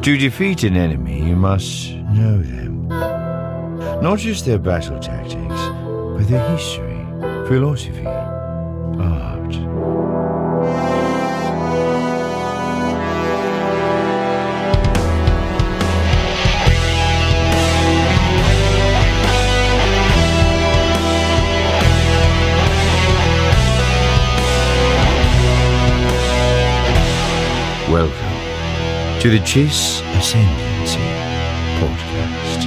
To defeat an enemy, you must know them. Not just their battle tactics, but their history, philosophy, art. Welcome to the Chiss Ascendancy podcast.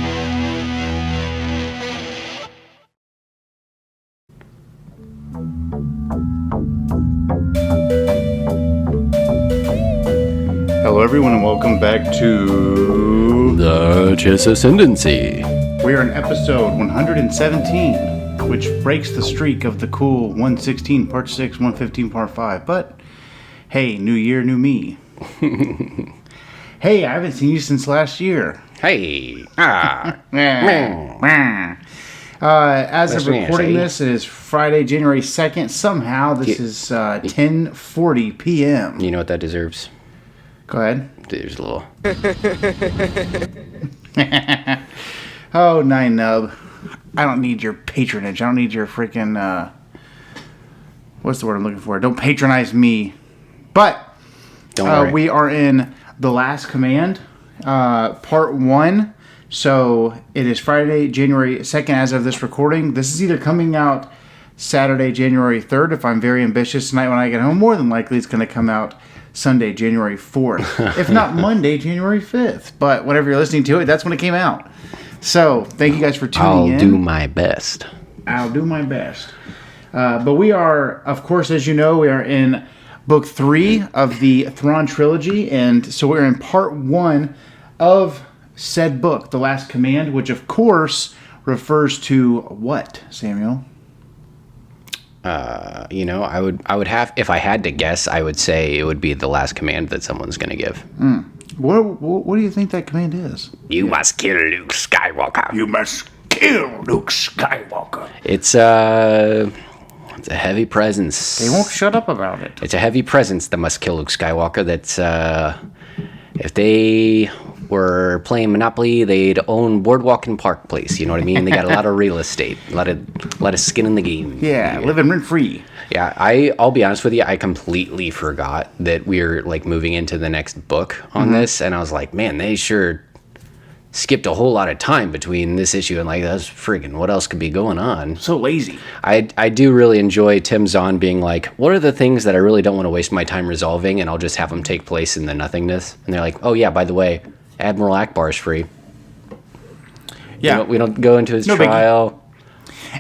Hello everyone and welcome back to The Chiss Ascendancy. We are in episode 117, which breaks the streak of the cool 116 part 6, 115 part 5. But hey, new year, new me. Hey, I haven't seen you since last year. Hey. As of recording this, it is Friday, January 2nd. Somehow this is 10:40 p.m. You know what that deserves? Go ahead. There's a little... Oh, Nine Nub. I don't need your patronage. I don't need your freaking, what's the word I'm looking for? Don't patronize me. But Don't worry. we are in The Last Command, part 1. So it is Friday, January 2nd as of this recording. This is either coming out Saturday, January 3rd, if I'm very ambitious tonight when I get home. More than likely it's going to come out Sunday, January 4th. If not Monday, January 5th. But whenever you're listening to it, that's when it came out. So thank you guys for tuning in. I'll do my best. I'll do my best. But we are, of course, as you know, we are in book 3 of the Thrawn Trilogy. And so we're in part 1 of said book, The Last Command, which, of course, refers to what, Samuel? I would have, if I had to guess, I would say it would be the last command that someone's going to give. What do you think that command is? You must kill Luke Skywalker. You must kill Luke Skywalker. It's a heavy presence. They won't shut up about it. It's a heavy presence that must kill Luke Skywalker. That's, if they were playing Monopoly, they'd own Boardwalk and Park Place. You know what I mean? They got a lot of real estate, a lot of skin in the game. Yeah, living rent free. Yeah, I'll be honest with you, I completely forgot that we're like moving into the next book on this, and I was like, man, they sure skipped a whole lot of time between this issue and like that's friggin' what else could be going on. So lazy. I do really enjoy Tim Zahn being like, what are the things that I really don't want to waste my time resolving, and I'll just have them take place in the nothingness. And they're like, oh yeah, by the way, Admiral Akbar's free. Yeah. We don't go into his trial. Biggie.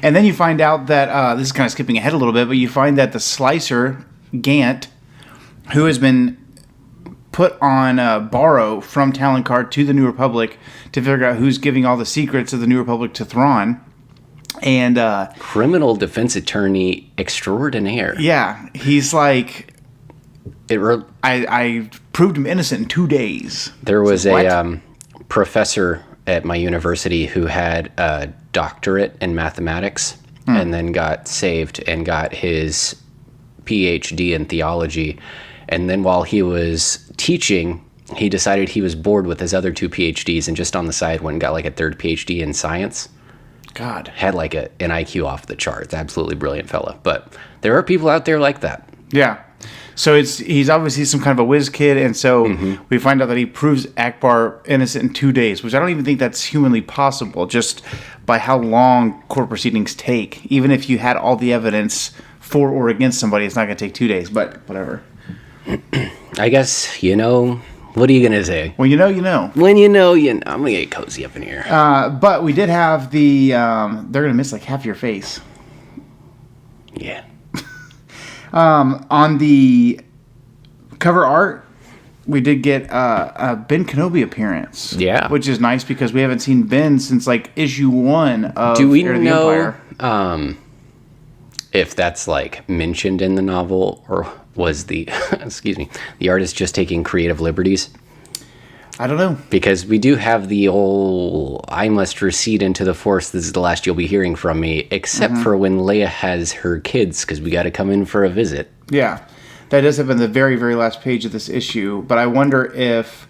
And then you find out that, this is kind of skipping ahead a little bit, but you find that the Slicer, Gant, who has been put on borrow from Talon Card to the New Republic to figure out who's giving all the secrets of the New Republic to Thrawn. And criminal defense attorney extraordinaire. Yeah, he's like, I proved him innocent in 2 days. There was a professor at my university who had a doctorate in mathematics and then got saved and got his PhD in theology. And then while he was teaching, he decided he was bored with his other 2 PhDs and just on the side went and got like a 3rd PhD in science. God. Had like an IQ off the charts. Absolutely brilliant fella. But there are people out there like that. Yeah. So he's obviously some kind of a whiz kid, and so we find out that he proves Akbar innocent in 2 days, which I don't even think that's humanly possible, just by how long court proceedings take. Even if you had all the evidence for or against somebody, it's not going to take 2 days, but whatever. I guess, what are you going to say? Well, you know. When you know. I'm going to get cozy up in here. But we did have the, they're going to miss like half your face. Yeah. On the cover art, we did get a Ben Kenobi appearance. Yeah. Which is nice because we haven't seen Ben since like issue 1 of Do we Heir to the know Empire. If that's like mentioned in the novel or was the the artist just taking creative liberties? I don't know. Because we do have the old, I must recede into the Force, this is the last you'll be hearing from me, except for when Leia has her kids, because we got to come in for a visit. Yeah. That does have in the very, very last page of this issue, but I wonder if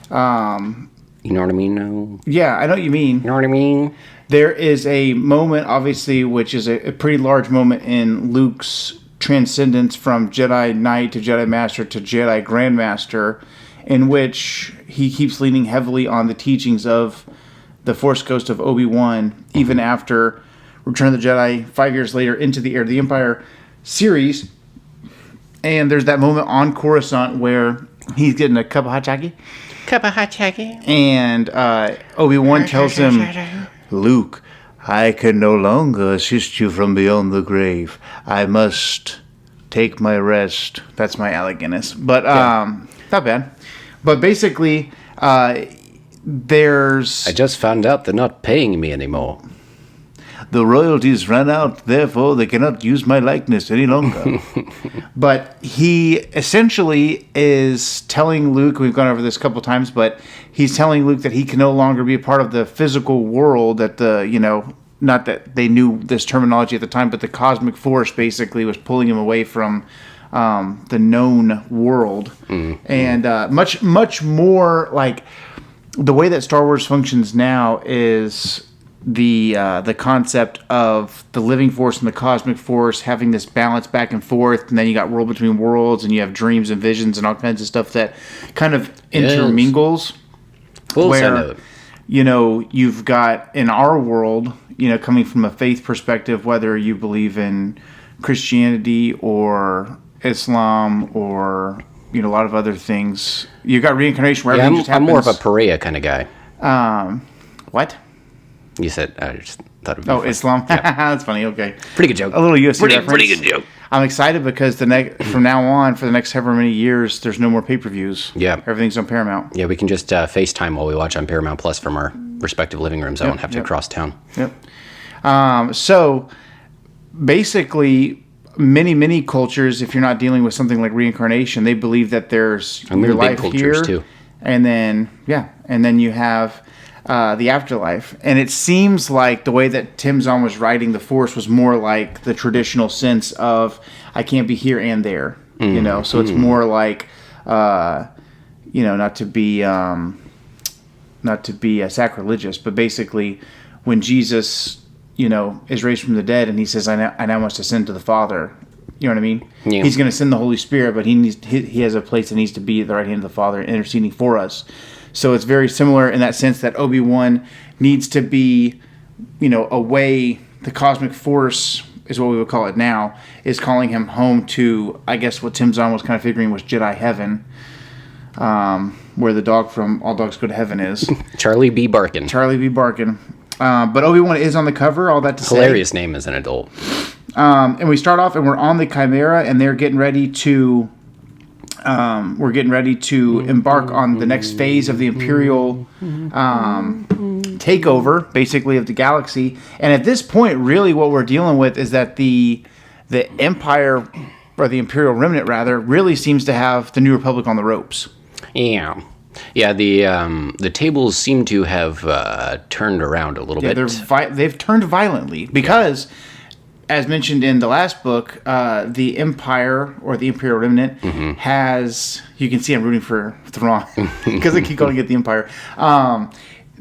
You know what I mean? No. Yeah, I know what you mean. You know what I mean? There is a moment, obviously, which is a pretty large moment in Luke's transcendence from Jedi Knight to Jedi Master to Jedi Grandmaster, in which he keeps leaning heavily on the teachings of the Force Ghost of Obi-Wan, even after Return of the Jedi, 5 years later, into the Heir to the Empire series. And there's that moment on Coruscant where he's getting a cup of hot chocolate. And Obi-Wan tells him, Luke, I can no longer assist you from beyond the grave. I must take my rest. That's my Alec Guinness. But, not bad. But basically, there's... I just found out they're not paying me anymore. The royalties ran out, therefore they cannot use my likeness any longer. But he essentially is telling Luke, we've gone over this a couple times, but he's telling Luke that he can no longer be a part of the physical world, that not that they knew this terminology at the time, but the cosmic force basically was pulling him away from the known world. And much more like the way that Star Wars functions now is the concept of the living force and the cosmic force having this balance back and forth, and then you got world between worlds, and you have dreams and visions and all kinds of stuff that kind of intermingles. Where you've got in our world, coming from a faith perspective, whether you believe in Christianity or Islam or a lot of other things, you got reincarnation where everything just happens. I'm more of a Pariah kind of guy. What? You said, I just thought it would be Islam? Yeah. That's funny, okay. Pretty good joke. A little UFC reference. Pretty good joke. I'm excited because from now on, for the next however many years, there's no more pay-per-views. Yeah. Everything's on Paramount. Yeah, we can just FaceTime while we watch on Paramount Plus from our respective living rooms. I don't have to cross town. Yep. So, basically, many cultures, if you're not dealing with something like reincarnation, they believe that there's your life here. Too. And then you have... the afterlife. And it seems like the way that Tim Zahn was writing The Force was more like the traditional sense of I can't be here and there, so it's more like not to be sacrilegious, but basically when Jesus is raised from the dead and he says I now must ascend to the Father, you know what I mean? Yeah. He's going to send the Holy Spirit, but he has a place that needs to be at the right hand of the Father interceding for us. So it's very similar in that sense that Obi-Wan needs to be, away. The cosmic force is what we would call it now, is calling him home to, I guess, what Tim Zahn was kind of figuring was Jedi heaven, where the dog from All Dogs Go to Heaven is. Charlie B. Barkin. But Obi-Wan is on the cover, all that to say. Hilarious name as an adult. And we start off and we're on the Chimera and they're getting ready to... embark on the next phase of the Imperial takeover, basically, of the galaxy. And at this point, really what we're dealing with is that the Empire, or the Imperial Remnant, rather, really seems to have the New Republic on the ropes. Yeah. Yeah, the tables seem to have turned around a little bit. They've turned violently because... As mentioned in the last book, the Empire, or the Imperial Remnant, has... You can see I'm rooting for Thrawn, because I keep calling it the Empire.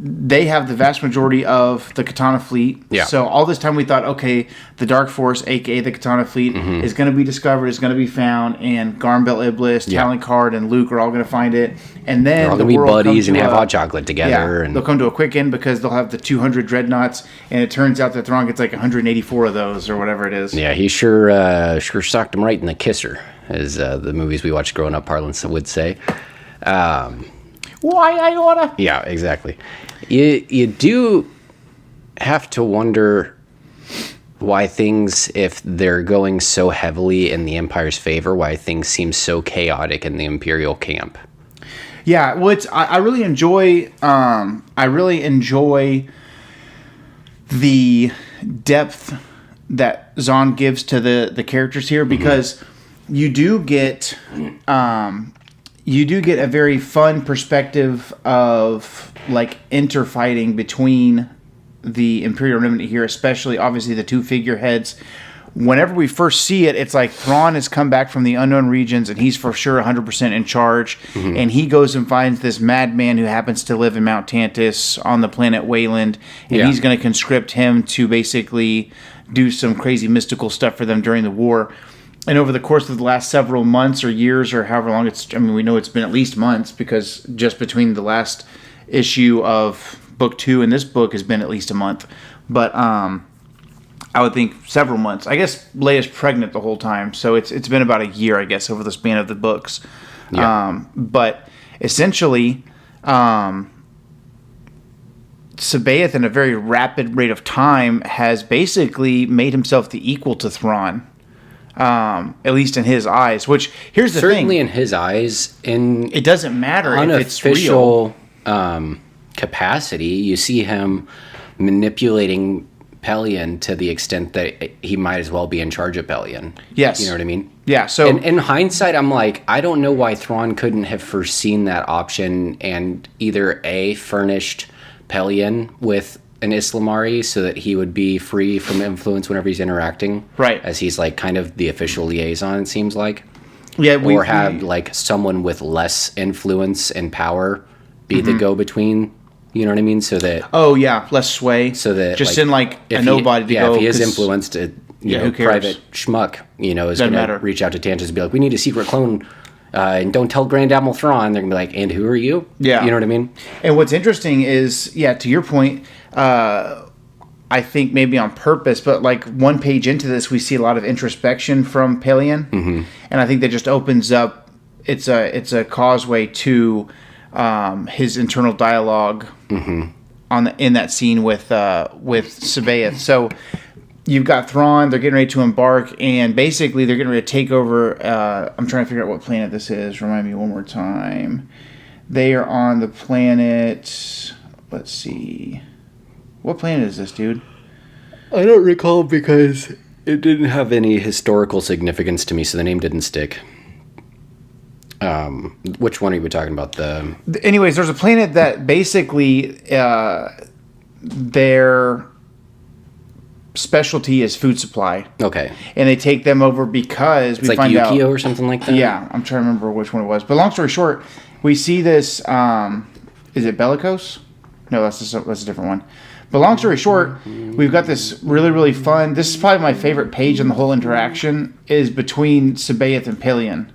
They have the vast majority of the Katana fleet. Yeah. So all this time we thought, okay, the Dark Force, a.k.a. the Katana fleet, is going to be discovered, is going to be found, and Garm Bel Iblis, Talon Card, and Luke are all going to find it. And then they're all going to be buddies and have hot chocolate together. Yeah, and they'll come to a quick end because they'll have the 200 dreadnoughts, and it turns out that Thrawn gets like 184 of those, or whatever it is. Yeah, he sure socked him right in the kisser, as the movies we watched growing up parlance would say. Why I oughta? Yeah, exactly. You do have to wonder why things, if they're going so heavily in the Empire's favor, why things seem so chaotic in the Imperial camp. Yeah, well, I really enjoy the depth that Zahn gives to the characters here, because you do get a very fun perspective of like interfighting between the Imperial Remnant here, especially obviously the two figureheads. whenever we first see it, it's like Thrawn has come back from the unknown regions and he's for sure 100% in charge. And he goes and finds this madman who happens to live in Mount Tantus on the planet Wayland. And he's going to conscript him to basically do some crazy mystical stuff for them during the war. And over the course of the last several months or years or however long we know it's been at least months, because just between the last issue of book 2 and this book has been at least a month. But, I would think several months. I guess Leia's pregnant the whole time, so it's been about a year, I guess, over the span of the books. Yeah. But essentially, Sabaoth, in a very rapid rate of time, has basically made himself the equal to Thrawn, at least in his eyes. Which, here's the thing. Certainly in his eyes. In it doesn't matter if it's real. Capacity, you see him manipulating Pelion to the extent that he might as well be in charge of Pelion. Yes. You know what I mean? Yeah, so... In hindsight, I'm like, I don't know why Thrawn couldn't have foreseen that option and either A, furnished Pelion with an Islamari so that he would be free from influence whenever he's interacting. Right. As he's like kind of the official liaison, it seems like. Yeah, or have like someone with less influence and power be the go-between. You know what I mean? So that... Oh, yeah. Less sway. So that... Just send, like, a nobody to go... Yeah, if he is influenced, you know, private schmuck, you know, is going to reach out to Tantus and be like, we need a secret clone, and don't tell Grand Admiral Thrawn. They're going to be like, and who are you? Yeah. You know what I mean? And what's interesting is, to your point, I think maybe on purpose, but, like, one page into this, we see a lot of introspection from Pelion. Mm-hmm. And I think that just opens up... It's a causeway to... his internal dialogue in that scene with Sabaoth. So you've got Thrawn, they're getting ready to embark, and basically they're getting ready to take over. I'm trying to figure out what planet this is. Remind me one more time. They are on the planet. Let's see. What planet is this, dude? I don't recall because it didn't have any historical significance to me, so the name didn't stick. Which one are we talking about? Anyways, there's a planet that basically their specialty is food supply. Okay. And they take them over because it's we like find Yukio out, or something like that? Yeah, I'm trying to remember which one it was. But long story short, we see this, is it Bellicose? No, that's a different one. But long story short, we've got this really, really fun, this is probably my favorite page in the whole interaction, is between Sabaoth and Pelion.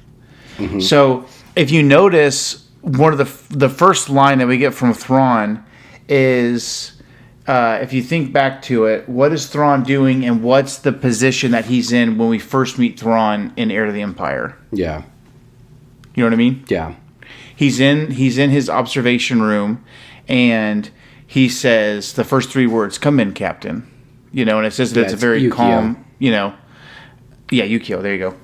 Mm-hmm. So if you notice, one of the first line that we get from Thrawn is, if you think back to it, what is Thrawn doing and what's the position that he's in when we first meet Thrawn in Heir to the Empire? Yeah. You know what I mean? Yeah. He's in his observation room and he says the first 3 words, "Come in, Captain." You know, and it says that it's a very Yukio. Calm, you know. Yeah, Yukio, there you go.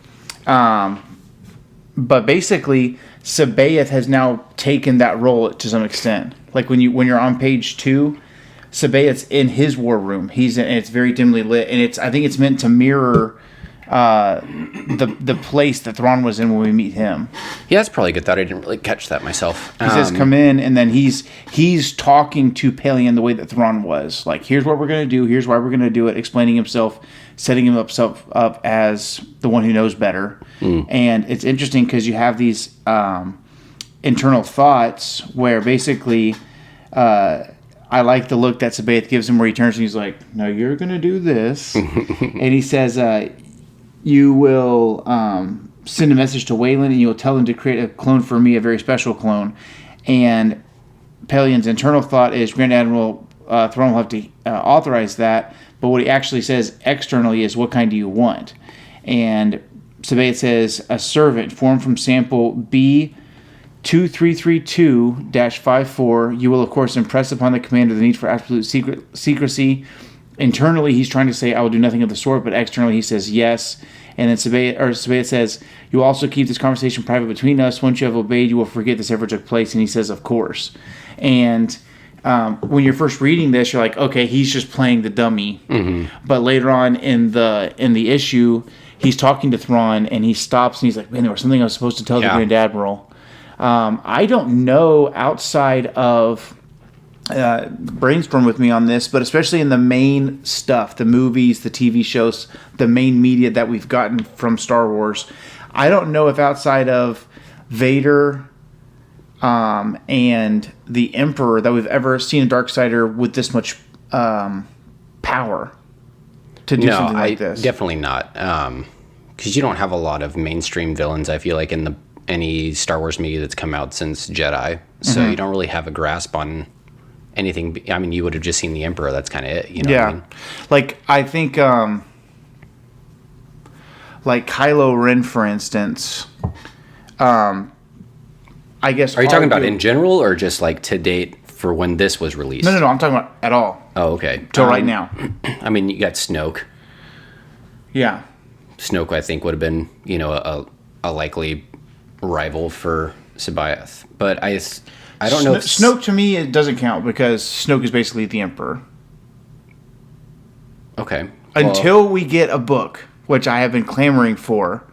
But basically, Sabaoth has now taken that role to some extent. Like when you're on page 2, Sabaoth's in his war room. And it's very dimly lit, and I think it's meant to mirror the place that Thrawn was in when we meet him. Yeah, that's probably a good thought. I didn't really catch that myself. He says, "Come in," and then he's talking to Pelion the way that Thrawn was. Like, here's what we're going to do. Here's why we're going to do it. Explaining himself, setting himself up as the one who knows better. And it's interesting because you have these internal thoughts where basically I like the look that Sabaoth gives him where he turns and he's like, "No, you're going to do this." And he says, "You will send a message to Wayland and you'll tell them to create a clone for me, a very special clone." And Pelion's internal thought is Grand Admiral Thrawn will have to authorize that. But what he actually says externally is, "What kind do you want?" And Sabaoth says, "A servant formed from sample B2332-54. You will, of course, impress upon the commander the need for absolute secrecy." Internally, he's trying to say, "I will do nothing of the sort," but externally, he says, "Yes." And then Sabaoth says, "You will also keep this conversation private between us. Once you have obeyed, you will forget this ever took place." And he says, "Of course." And when you're first reading this, you're like, okay, he's just playing the dummy. Mm-hmm. But later on in the issue, he's talking to Thrawn, and he stops, and he's like, "Man, there was something I was supposed to tell the Grand Admiral." I don't know outside of brainstorm with me on this, but especially in the main stuff, the movies, the TV shows, the main media that we've gotten from Star Wars, I don't know if outside of Vader and the Emperor that we've ever seen a Darksider with this much power to do something like this. Definitely not. Because you don't have a lot of mainstream villains, I feel like, in any Star Wars media that's come out since Jedi. So you don't really have a grasp on anything. I mean, you would have just seen the Emperor. That's kind of it. You know what I mean? Like, I think, like Kylo Ren, for instance, I guess. Are you talking about in general or just like to date for when this was released? No. I'm talking about at all. Oh, okay. Till right now. I mean, you got Snoke. Yeah. Snoke, I think, would have been, a likely rival for Sabayoth. But I don't know. Snoke, to me, it doesn't count because Snoke is basically the Emperor. Okay. Until we get a book, which I have been clamoring for.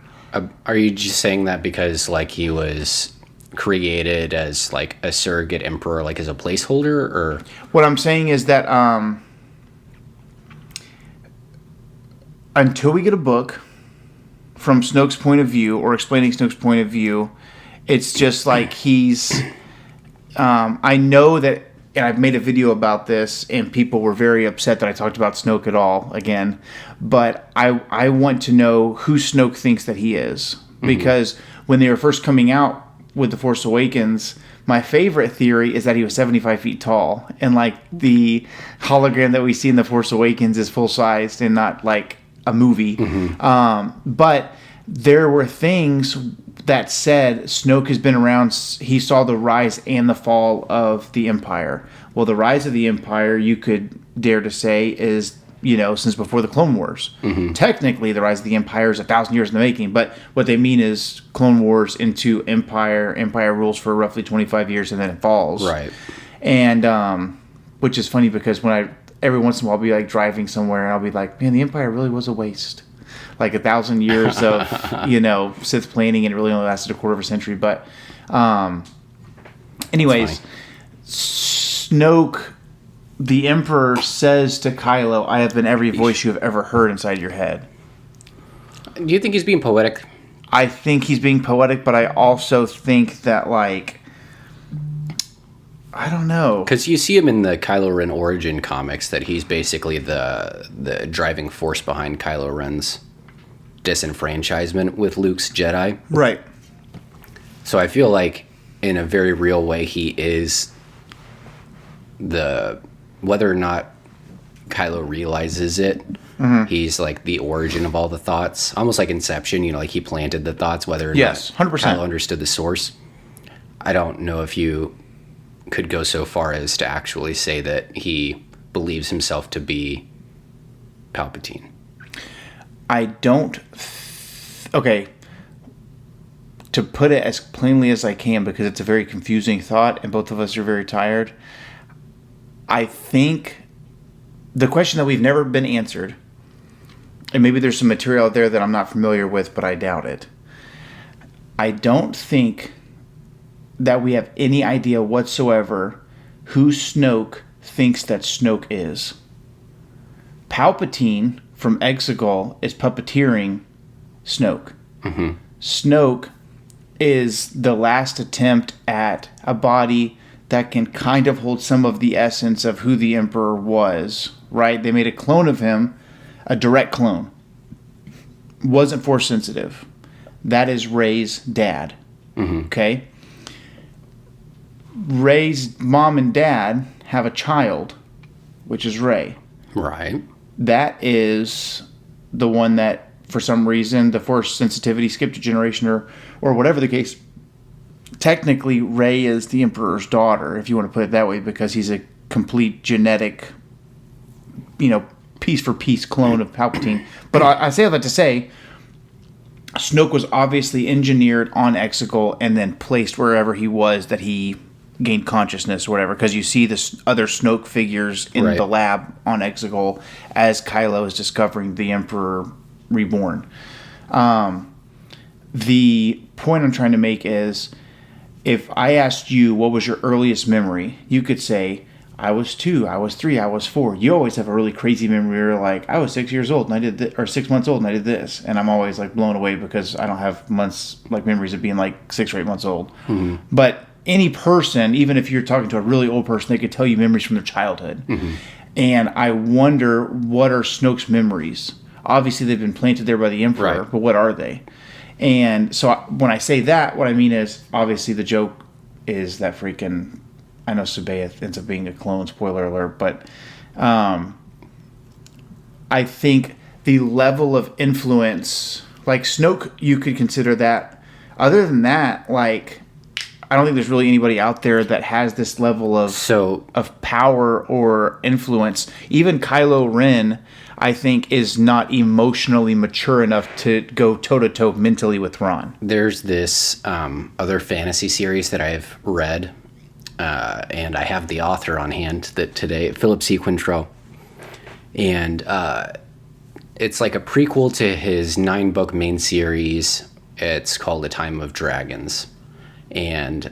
Are you just saying that because, like, he was created as, like, a surrogate emperor, like, as a placeholder, or? What I'm saying is that until we get a book from Snoke's point of view or explaining Snoke's point of view, it's just like he's... I know that, and I've made a video about this, and people were very upset that I talked about Snoke at all again, but I want to know who Snoke thinks that he is. Because when they were first coming out with The Force Awakens, my favorite theory is that he was 75 feet tall, and like the hologram that we see in The Force Awakens is full-sized and not like a movie. But there were things that said Snoke has been around. He saw the rise and the fall of the Empire. Well, the rise of the Empire, you could dare to say, is, since before the Clone Wars. Technically, the rise of the Empire is 1,000 years in the making, but what they mean is Clone Wars into Empire. Empire rules for roughly 25 years and then it falls. Right. And, which is funny because every once in a while I'll be like driving somewhere and I'll be like, man, the Empire really was a waste. Like 1,000 years of, Sith planning, and it really only lasted a quarter of a century. But, anyways, Snoke, the Emperor, says to Kylo, "I have been every voice you have ever heard inside your head." Do you think he's being poetic? I think he's being poetic, but I also think that, like, I don't know. Because you see him in the Kylo Ren origin comics that he's basically the driving force behind Kylo Ren's disenfranchisement with Luke's Jedi. Right. So I feel like in a very real way he is whether or not Kylo realizes it, he's like the origin of all the thoughts. Almost like Inception, like he planted the thoughts, whether or not 100%. Kylo understood the source. I don't know if you could go so far as to actually say that he believes himself to be Palpatine. I don't... Okay. To put it as plainly as I can, because it's a very confusing thought, and both of us are very tired, I think the question that we've never been answered, and maybe there's some material out there that I'm not familiar with, but I doubt it. I don't think that we have any idea whatsoever who Snoke thinks that Snoke is. Palpatine from Exegol is puppeteering Snoke. Snoke is the last attempt at a body that can kind of hold some of the essence of who the Emperor was, right? They made a clone of him, a direct clone. Wasn't force sensitive. That is Rey's dad. Okay? Rey's mom and dad have a child, which is Rey. Right. That is the one that, for some reason, the force sensitivity skipped a generation or whatever the case. Technically, Rey is the Emperor's daughter, if you want to put it that way, because he's a complete genetic, piece for piece clone of Palpatine. But I say all that to say, Snoke was obviously engineered on Exegol and then placed wherever he was that he gained consciousness or whatever, because you see the other Snoke figures in the lab on Exegol as Kylo is discovering the Emperor reborn. The point I'm trying to make is, if I asked you what was your earliest memory, you could say, I was 2, I was 3, I was 4. You always have a really crazy memory. You're like, I was 6 years old and I did this, or 6 months old and I did this. And I'm always like blown away because I don't have months, like memories of being like 6 or 8 months old. Mm-hmm. But any person, even if you're talking to a really old person, they could tell you memories from their childhood. Mm-hmm. And I wonder, what are Snoke's memories? Obviously, they've been planted there by the Emperor, right. But what are they? And so when I say that, what I mean is, obviously, the joke is that freaking, I know Sabaeith ends up being a clone, spoiler alert, but I think the level of influence, like Snoke, you could consider that. Other than that, like, I don't think there's really anybody out there that has this level of power or influence. Even Kylo Ren, I think, is not emotionally mature enough to go toe-to-toe mentally with Thrawn. There's this other fantasy series that I've read, and I have the author on hand today, Philip C. Quintrell. And it's like a prequel to his 9-book main series. It's called A Time of Dragons. And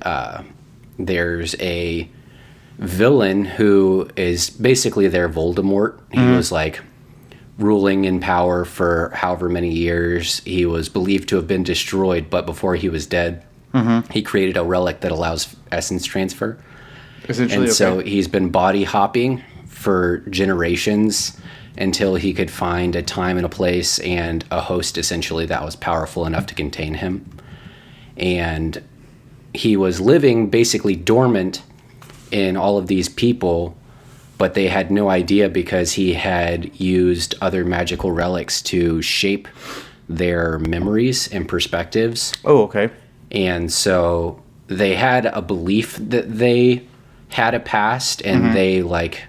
there's a villain who is basically their Voldemort. He was like ruling in power for however many years. He was believed to have been destroyed, but before he was dead, he created a relic that allows essence transfer. Essentially, and so he's been body hopping for generations until he could find a time and a place and a host, essentially, that was powerful enough to contain him. And he was living basically dormant in all of these people, but they had no idea because he had used other magical relics to shape their memories and perspectives. Oh, okay. And so they had a belief that they had a past, and they like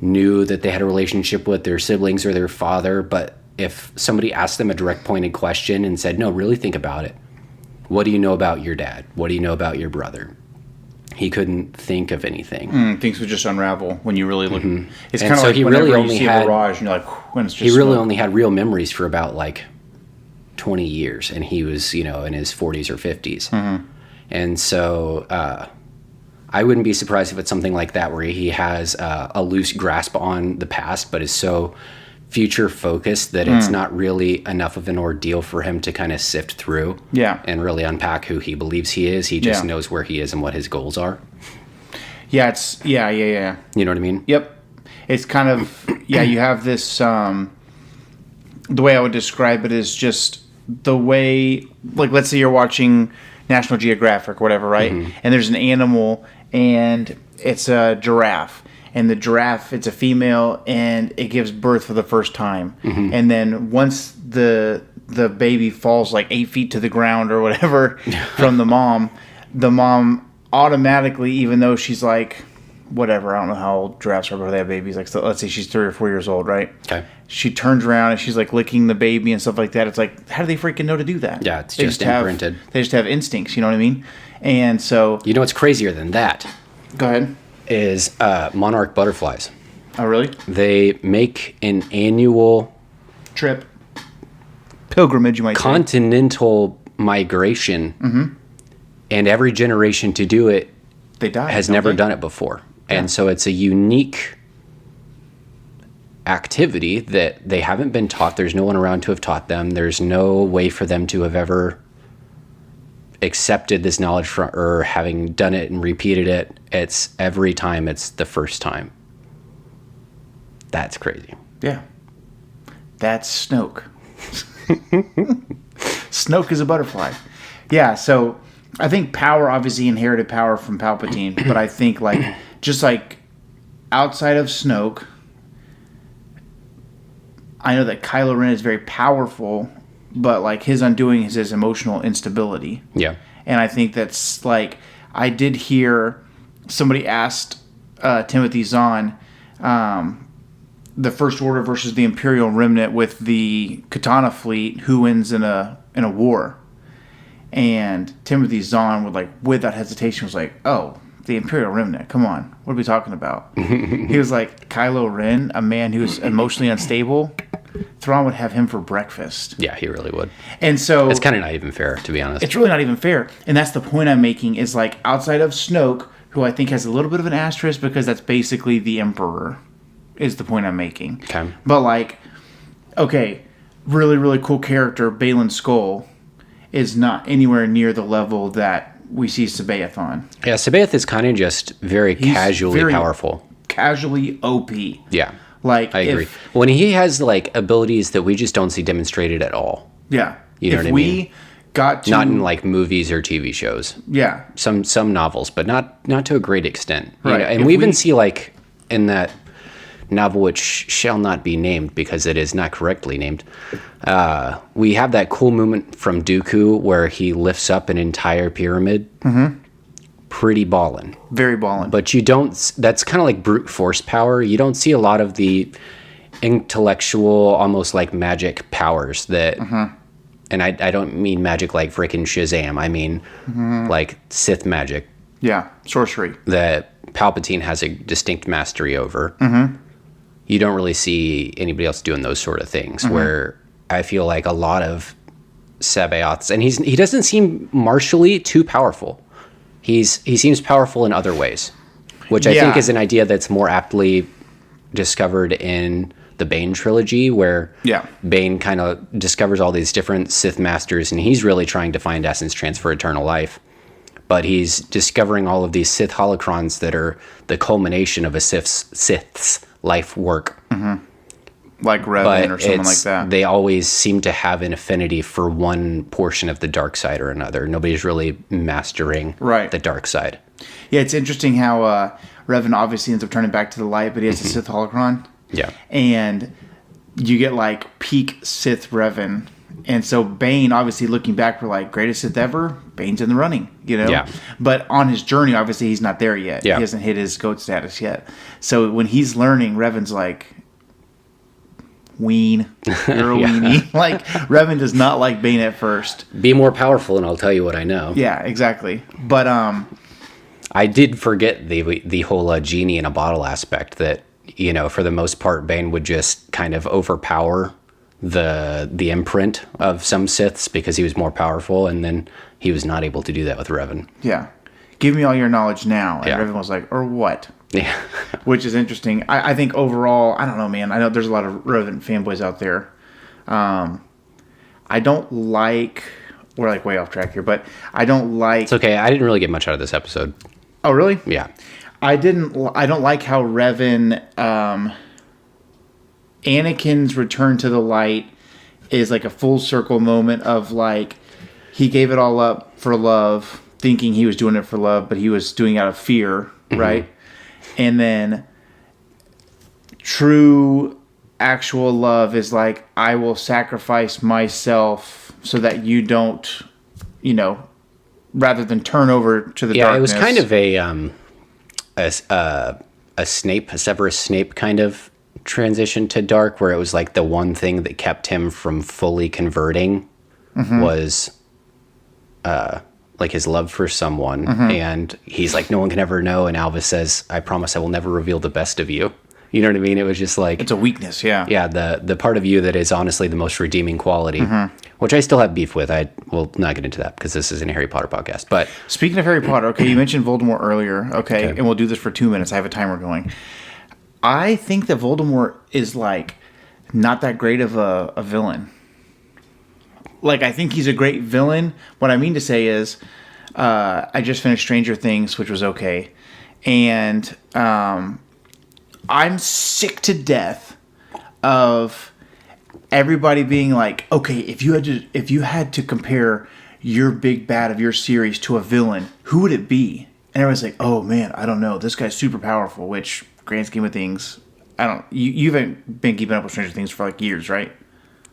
knew that they had a relationship with their siblings or their father. But if somebody asked them a direct pointed question and said, no, really think about it. What do you know about your dad? What do you know about your brother? He couldn't think of anything. Things would just unravel when you really look. It's And kind of so like he whenever really you only see had- a mirage and you're like, when it's just He really smoke. only had real memories for about like 20 years, and he was, in his 40s or 50s. And so I wouldn't be surprised if it's something like that, where he has a loose grasp on the past, but is so future focused that it's not really enough of an ordeal for him to kind of sift through and really unpack who he believes he is. He just knows where he is and what his goals are. Yeah, it's yeah. You know what I mean? Yep. It's kind of you have this the way I would describe it is just the way, like, let's say you're watching National Geographic or whatever, right? And there's an animal and it's a giraffe. And the giraffe, it's a female, and it gives birth for the first time. And then once the baby falls like 8 feet to the ground or whatever from the mom automatically, even though she's like, whatever, I don't know how old giraffes are before they have babies. Like, so let's say she's 3 or 4 years old, right? Okay. She turns around and she's like licking the baby and stuff like that. It's like, how do they freaking know to do that? Yeah, it's just imprinted. They just have instincts, you know what I mean? And so... You know what's crazier than that? Go ahead. Is monarch butterflies. Oh, really? They make an annual trip. Pilgrimage, you might say. Continental migration. And every generation to do it they die, has never done it before. Yeah. And so it's a unique activity that they haven't been taught. There's no one around to have taught them. There's no way for them to have ever accepted this knowledge from, or having done it and repeated it. It's every time it's the first time. That's crazy. Yeah. That's Snoke. Snoke is a butterfly. Yeah, so I think power, obviously inherited power from Palpatine, but I think like just like outside of Snoke, I know that Kylo Ren is very powerful, but like his undoing is his emotional instability. Yeah. And I think that's like, I did hear somebody asked Timothy Zahn, the First Order versus the Imperial Remnant with the Katana fleet, who wins in a war. And Timothy Zahn would like, without hesitation, was like, oh, the Imperial Remnant, come on, what are we talking about? He was like, Kylo Ren, a man who's emotionally unstable, Thrawn would have him for breakfast. Yeah, he really would. And so it's kind of not even fair, to be honest. It's really not even fair. And that's the point I'm making, is like outside of Snoke, who I think has a little bit of an asterisk because that's basically the Emperor, is the point I'm making. Okay. But like, okay, really, really cool character, Balin Skull, is not anywhere near the level that we see Sabaoth on. Yeah, Sabaoth is kind of just very casually very powerful. Casually OP. Yeah. Like, I agree. When he has like abilities that we just don't see demonstrated at all. Yeah. You know what I mean? If we got to... Not in like movies or TV shows. Yeah. Some novels, but not to a great extent. You Right. know? And we even see like in that novel, which shall not be named because it is not correctly named, we have that cool moment from Dooku where he lifts up an entire pyramid. Mm-hmm. Pretty ballin'. Very ballin'. But you don't, that's kind of like brute force power. You don't see a lot of the intellectual, almost like magic powers that, and I don't mean magic like freaking Shazam. I mean like Sith magic. Yeah, sorcery. That Palpatine has a distinct mastery over. Mm-hmm. You don't really see anybody else doing those sort of things, where I feel like a lot of Sabaoths, and he doesn't seem martially too powerful. He seems powerful in other ways, which I think is an idea that's more aptly discovered in the Bane trilogy, where Bane kind of discovers all these different Sith masters, and he's really trying to find essence transfer eternal life. But he's discovering all of these Sith holocrons that are the culmination of a Sith's life work. Mm-hmm. Like Revan or someone like that. They always seem to have an affinity for one portion of the dark side or another. Nobody's really mastering the dark side. Yeah, it's interesting how Revan obviously ends up turning back to the light, but he has a Sith holocron. Yeah. And you get like peak Sith Revan. And so Bane, obviously looking back for like greatest Sith ever, Bane's in the running, you know? Yeah. But on his journey, obviously he's not there yet. Yeah. He hasn't hit his GOAT status yet. So when he's learning, Revan's like, ween, you're a weenie. Like, Revan does not like Bane at first. Be more powerful and I'll tell you what I know. Yeah, exactly. But I did forget the whole genie in a bottle aspect, that, you know, for the most part, Bane would just kind of overpower the imprint of some Siths because he was more powerful, and then he was not able to do that with Revan. Yeah. Give me all your knowledge now. And Yeah. Revan was like, or what? Yeah. Which is interesting. I think overall, I don't know, man. I know there's a lot of Revan fanboys out there. I don't like... We're like way off track here, but I don't like... It's okay. I didn't really get much out of this episode. Oh, really? Yeah. I don't like how Revan... Anakin's return to the light is like a full circle moment of like, he gave it all up for love, thinking he was doing it for love, but he was doing it out of fear, right? And then true actual love is like, I will sacrifice myself so that you don't, you know, rather than turn over to the darkness. Yeah, it was kind of a Severus Snape kind of transition to dark, where it was like the one thing that kept him from fully converting was like his love for someone, and he's like, no one can ever know, and Alvis says, I promise I will never reveal the best of you. You know what I mean? It was just like, it's a weakness. Yeah, the part of you that is honestly the most redeeming quality, which I still have beef with. I will not get into that because this is a Harry Potter podcast. But speaking of Harry Potter, okay, you mentioned Voldemort earlier, okay, and we'll do this for 2 minutes. I have a timer going. I think that Voldemort is like not that great of a villain. Like, I think he's a great villain. What I mean to say is, I just finished Stranger Things, which was okay, and I'm sick to death of everybody being like, okay, if you had to compare your big bad of your series to a villain, who would it be? And everyone's like, oh man, I don't know. This guy's super powerful, which, grand scheme of things, you haven't been keeping up with Stranger Things for like years, right?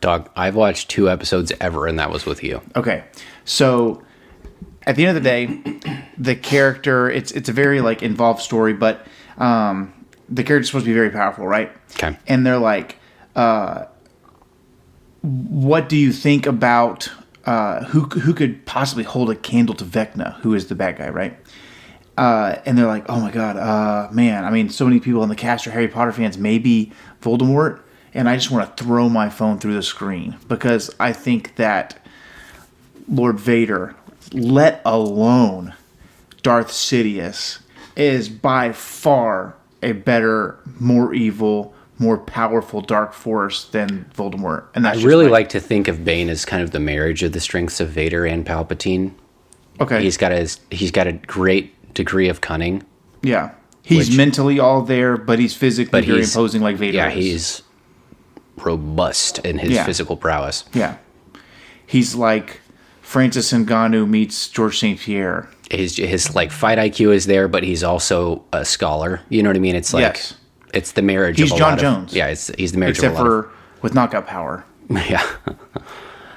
Dog, I've watched 2 episodes ever, and that was with you. Okay. So at the end of the day, the character, it's a very like involved story, but the character's supposed to be very powerful, right? Okay. And they're like, what do you think about who could possibly hold a candle to Vecna, who is the bad guy, right? And they're like, oh my god, man, I mean, so many people in the cast are Harry Potter fans, maybe Voldemort, and I just want to throw my phone through the screen, because I think that Lord Vader, let alone Darth Sidious, is by far a better, more evil, more powerful dark force than Voldemort. And that's I really like to think of Bane as kind of the marriage of the strengths of Vader and Palpatine. Okay. He's got a great degree of cunning. Yeah. He's mentally all there, but he's physically very imposing like Vader Yeah, is. he's robust in his physical prowess. Yeah. He's like Francis Ngannou meets George St. Pierre. His like fight IQ is there, but he's also a scholar. You know what I mean? It's like it's the marriage. He's of a John lot Jones. Of, yeah, he's the marriage. Except of a lot for with knockout power. Yeah.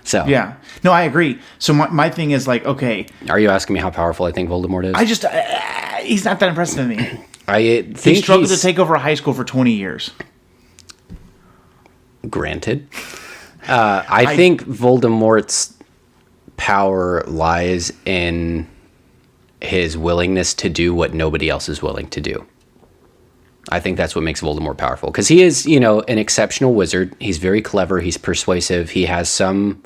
So yeah, no, I agree. So my thing is like, okay, are you asking me how powerful I think Voldemort is? I just he's not that impressive to me. I think he struggled to take over a high school for 20 years. Granted, I think Voldemort's power lies in his willingness to do what nobody else is willing to do. I think that's what makes Voldemort powerful, because he is, an exceptional wizard. He's very clever. He's persuasive. He has some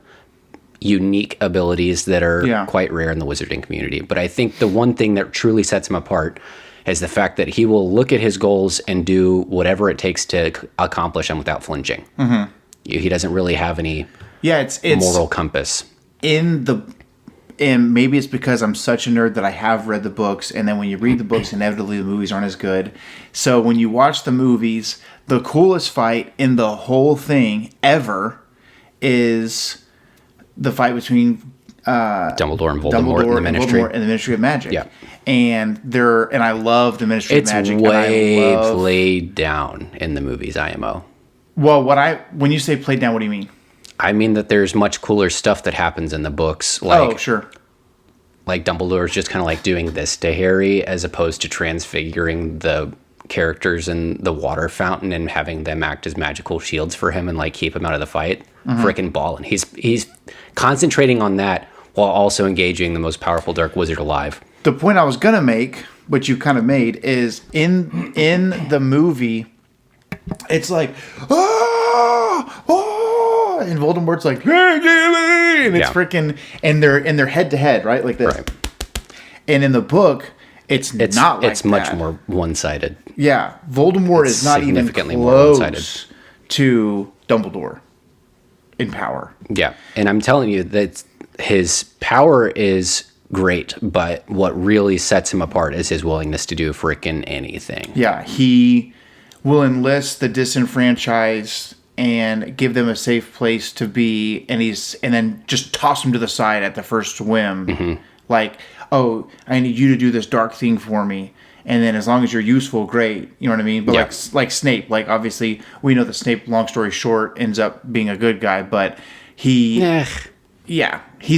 unique abilities that are quite rare in the wizarding community. But I think the one thing that truly sets him apart is the fact that he will look at his goals and do whatever it takes to accomplish them without flinching. Mm-hmm. He doesn't really have any it's moral compass. And maybe it's because I'm such a nerd that I have read the books, and then when you read the books, inevitably the movies aren't as good. So when you watch the movies, the coolest fight in the whole thing ever is the fight between Dumbledore and Voldemort in the Ministry. Voldemort and the Ministry of Magic. Yeah. And I love the Ministry of Magic. It's way played down in the movies, IMO. Well, when you say played down, what do you mean? I mean that there's much cooler stuff that happens in the books. Sure. Like Dumbledore's just kind of like doing this to Harry, as opposed to transfiguring the characters in the water fountain and having them act as magical shields for him and like keep him out of the fight. Mm-hmm. Frickin' ballin'. He's concentrating on that while also engaging the most powerful dark wizard alive. The point I was gonna make, which you kind of made, is in the movie, it's like, and Voldemort's like, and it's freaking, and they're head to head, right, like this. Right. And in the book, it's not like that. It's much more one-sided. Yeah, Voldemort is not even close to Dumbledore in power. Yeah, and I'm telling you that his power is great, but what really sets him apart is his willingness to do frickin' anything. Yeah, he will enlist the disenfranchised and give them a safe place to be, and then just toss them to the side at the first whim. Mm-hmm. Like, oh, I need you to do this dark thing for me, and then as long as you're useful, great. You know what I mean? But like Snape, like obviously we know that Snape, long story short, ends up being a good guy, but he's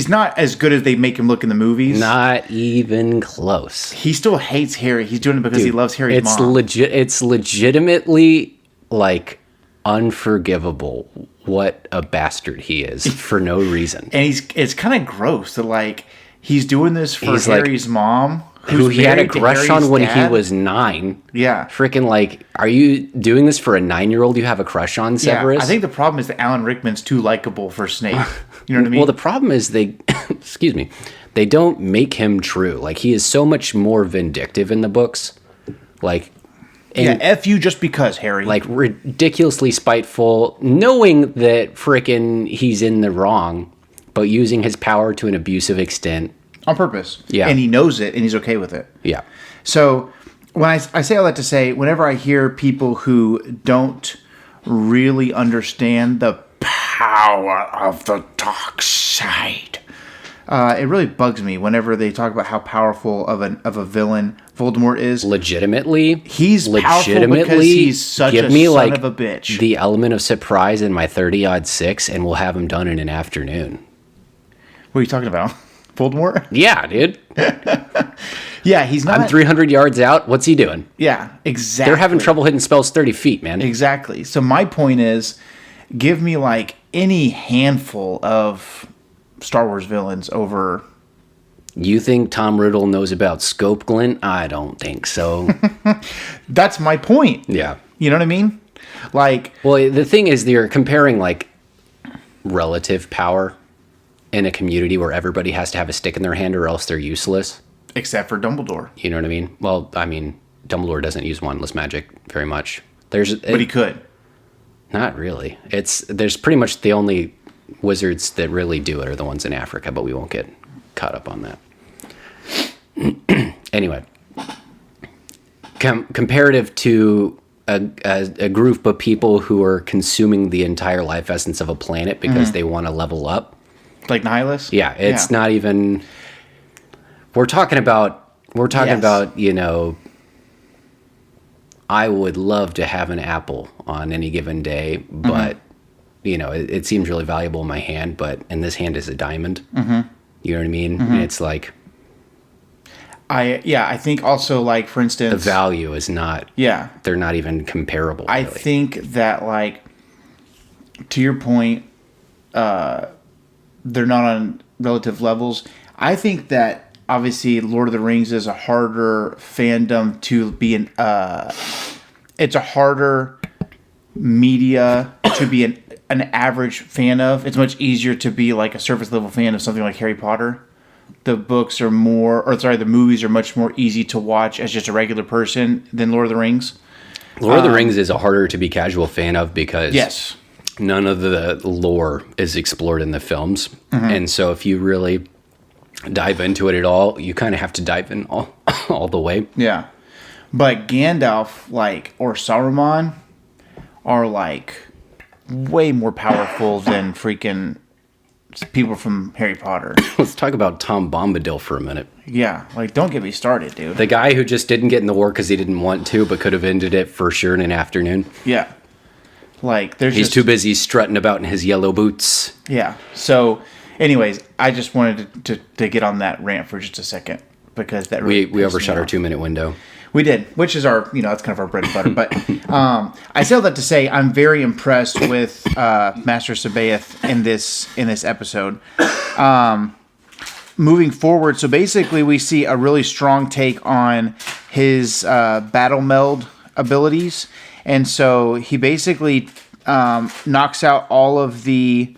not as good as they make him look in the movies. Not even close. He still hates Harry. He's doing it because he loves Harry's mom. It's legitimately like unforgivable what a bastard he is for no reason. And it's kind of gross that like he's doing this for Harry's mom, who he had a crush on when he was 9. Yeah. Freaking like, are you doing this for a 9-year-old you have a crush on, Severus? Yeah, I think the problem is that Alan Rickman's too likable for Snape. You know what I mean? Well, the problem is they don't make him true. Like, he is so much more vindictive in the books. Like, F you just because, Harry. Like, ridiculously spiteful, knowing that frickin' he's in the wrong, but using his power to an abusive extent. On purpose. Yeah. And he knows it, and he's okay with it. Yeah. So, when I say all that to say, whenever I hear people who don't really understand the power of the dark side, it really bugs me whenever they talk about how powerful of a villain Voldemort is. He's powerful because he's such a son of a bitch. The element of surprise in my 30-6, and we'll have him done in an afternoon. What are you talking about? Voldemort? Yeah, dude. Yeah, he's not. I'm 300 yards out. What's he doing? Yeah, exactly. They're having trouble hitting spells 30 feet, man. Exactly. So my point is, give me like any handful of Star Wars villains over. You think Tom Riddle knows about scope glint? I don't think so. That's my point. Yeah. You know what I mean? Like, well, the thing is, you're comparing like relative power in a community where everybody has to have a stick in their hand or else they're useless. Except for Dumbledore. You know what I mean? Well, I mean, Dumbledore doesn't use wandless magic very much. But he could. Not really. There's pretty much the only wizards that really do it are the ones in Africa, but we won't get caught up on that. Anyway, comparative to a group of people who are consuming the entire life essence of a planet because they want to level up. Like nihilists? Yeah, it's not even... We're talking about, you know, I would love to have an apple on any given day, but, you know, it seems really valuable in my hand, but in this hand is a diamond. You know what I mean? And it's like... I think also, like, for instance... The value is not... Yeah. They're not even comparable, I really. think that, like, to your point, they're not on relative levels. I think that, obviously, Lord of the Rings is a harder fandom to be an... it's a harder media to be an average fan of. It's much easier to be, like, a surface-level fan of something like Harry Potter. The books are the movies are much more easy to watch as just a regular person than Lord of the Rings. Lord of the Rings is a harder to be casual fan of because yes, none of the lore is explored in the films. And so if you really dive into it at all, you kind of have to dive in all the way. Yeah. But Gandalf, like, or Saruman are, like, way more powerful than freaking people from Harry Potter. Let's talk about Tom Bombadil for a minute. Yeah, like, don't get me started, dude. The guy who just didn't get in the war because he didn't want to, but could have ended it for sure in an afternoon. Yeah. Like, He's too busy strutting about in his yellow boots. Yeah. So, anyways, I just wanted to get on that rant for just a second because that really we overshot our 2-minute window. We did, which is our, that's kind of our bread and butter. But I say all that to say I'm very impressed with Master Sabaoth in this episode. Moving forward, so basically we see a really strong take on his battle meld abilities. And so he basically knocks out all of the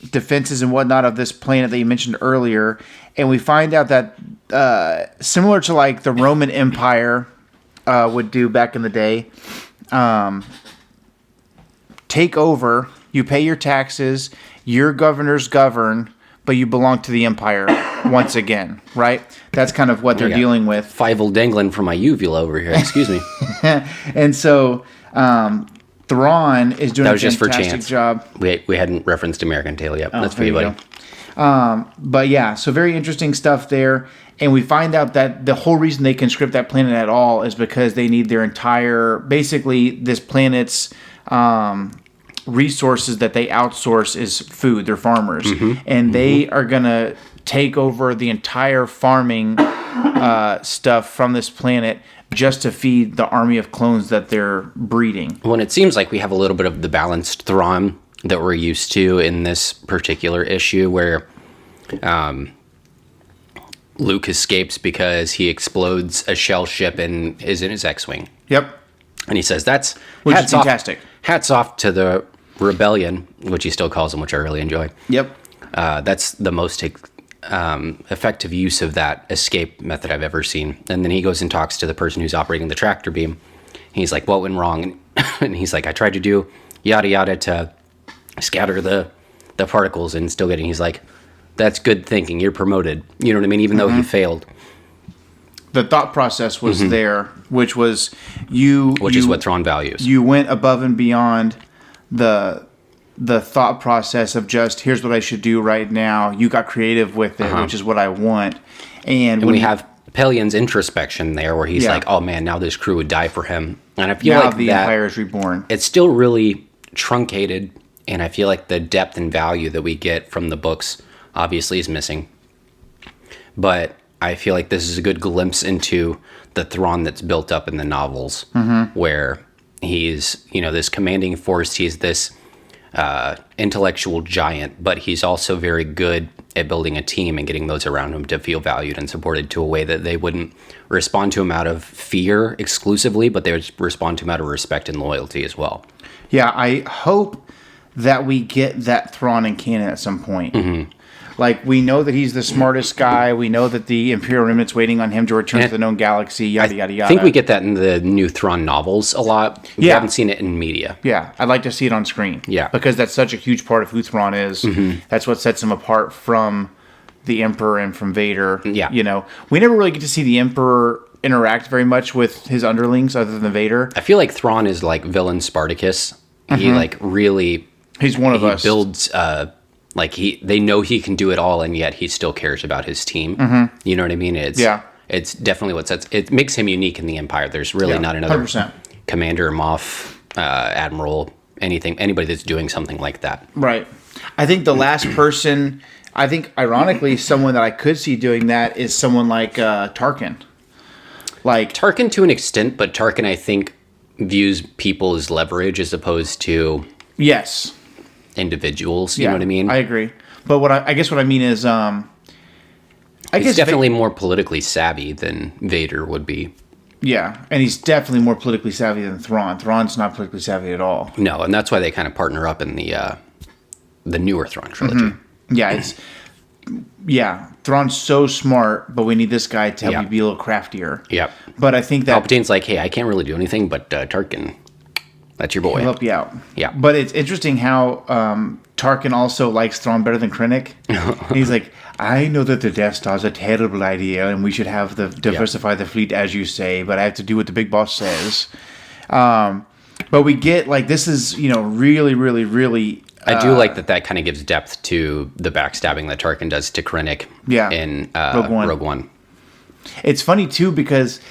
defenses and whatnot of this planet that you mentioned earlier. And we find out that similar to like the Roman Empire would do back in the day, take over, you pay your taxes, your governors govern, but you belong to the empire once again, right? That's kind of what they're dealing with. Fievel dangling from my uvula over here, excuse me. And so Thrawn is doing that was a just for fantastic chance. job. We hadn't referenced American Tail yet. That's for you, buddy. But yeah, so very interesting stuff there. And we find out that the whole reason they conscript that planet at all is because they need their entire, basically this planet's resources that they outsource is food. They're farmers. And they are going to take over the entire farming stuff from this planet just to feed the army of clones that they're breeding. Well, and it seems like we have a little bit of the balanced Thrawn that we're used to in this particular issue where Luke escapes because he explodes a shell ship and is in his X-Wing. Yep. And he says that's which is fantastic. Hats off to the rebellion, which he still calls them, which I really enjoy. Yep. That's the most effective use of that escape method I've ever seen. And then he goes and talks to the person who's operating the tractor beam. He's like, what went wrong? And he's like, I tried to do yada yada to scatter the particles and still getting. He's like, that's good thinking. You're promoted. You know what I mean? Even though he failed. The thought process was there, which was Which is what Thrawn values. You went above and beyond the thought process of just, here's what I should do right now. You got creative with it, which is what I want. And when we have Pelian's introspection there where he's like, oh man, now this crew would die for him. And I feel like the Empire is reborn. It's still really truncated, and I feel like the depth and value that we get from the books obviously is missing. But I feel like this is a good glimpse into the Thrawn that's built up in the novels, where he's, this commanding force, he's this intellectual giant, but he's also very good at building a team and getting those around him to feel valued and supported to a way that they wouldn't respond to him out of fear exclusively, but they would respond to him out of respect and loyalty as well. Yeah, I hope that we get that Thrawn in canon at some point. Like, we know that he's the smartest guy. We know that the Imperial Remnant's waiting on him to return to the known galaxy, yada, yada, yada. I think we get that in the new Thrawn novels a lot. We haven't seen it in media. Yeah, I'd like to see it on screen. Yeah. Because that's such a huge part of who Thrawn is. That's what sets him apart from the Emperor and from Vader. Yeah. You know, we never really get to see the Emperor interact very much with his underlings other than Vader. I feel like Thrawn is like villain Spartacus. He like really... He's one of us. He builds... they know he can do it all, and yet he still cares about his team. You know what I mean? It's definitely what sets... It makes him unique in the Empire. There's really not another 100%. Commander, Moff, Admiral, anybody that's doing something like that. Right. I think the last person... I think, ironically, someone that I could see doing that is someone like Tarkin. Like Tarkin to an extent, but Tarkin, I think, views people as leverage as opposed to individuals. You know what I mean? I agree. But I guess what I mean is, he's definitely more politically savvy than Vader would be. Yeah, and he's definitely more politically savvy than Thrawn. Thrawn's not politically savvy at all. No, and that's why they kind of partner up in the newer Thrawn trilogy. Yeah, Thrawn's so smart, but we need this guy to help you be a little craftier. Yep. But I think that Palpatine's like, hey, I can't really do anything, but Tarkin, that's your boy. he'll help you out. Yeah. But it's interesting how Tarkin also likes Thrawn better than Krennic. He's like, I know that the Death Star is a terrible idea, and we should have diversify the fleet, as you say, but I have to do what the big boss says. But we get, like, this is, really, really, really... I do like that kind of gives depth to the backstabbing that Tarkin does to Krennic in Rogue One. It's funny, too, because